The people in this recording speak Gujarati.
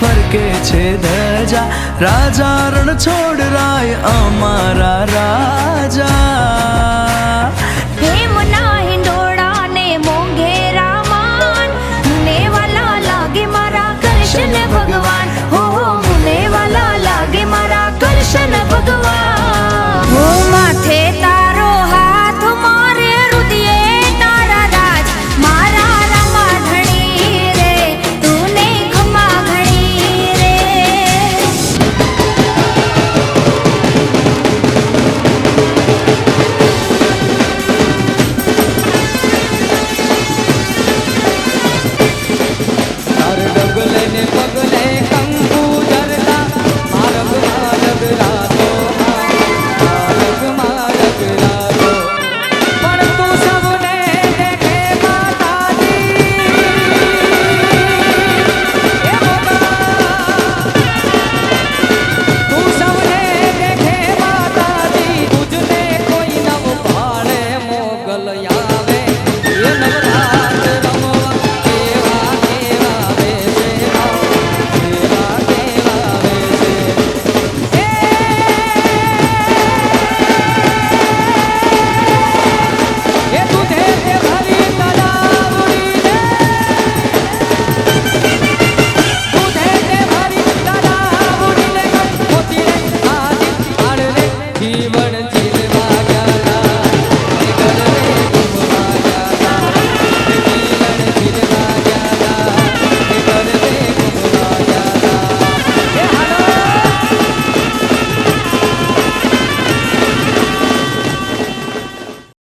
ફરકે છે ધજા, રાજા રણ છોડ રાય અમારા રાજા। હેમના હિંડોળા ને મોંઘેરા માન, મને વાલા લાગે મારા કૃષ્ણ ભગવાન, હો મને વાલા લાગે મારા કૃષ્ણ ભગવાન। હો માથે તારો હાથ, મારે હૃદયે તારા રાજ, મારા રામા ધણી રે તુને ખમા ઘણી રે। તાર ડગલે ને પગલે કંકુ ધરતા, માર્ગમાં ડગરાતો, માર્ગમાં ડગરાતો, પણ તું સૌને દેખે માતાજી, એ મોગલા, તું સૌને દેખે માતાજી, તુજને કોઈ નવ ભાળે મોગલ આવે, એ નવરા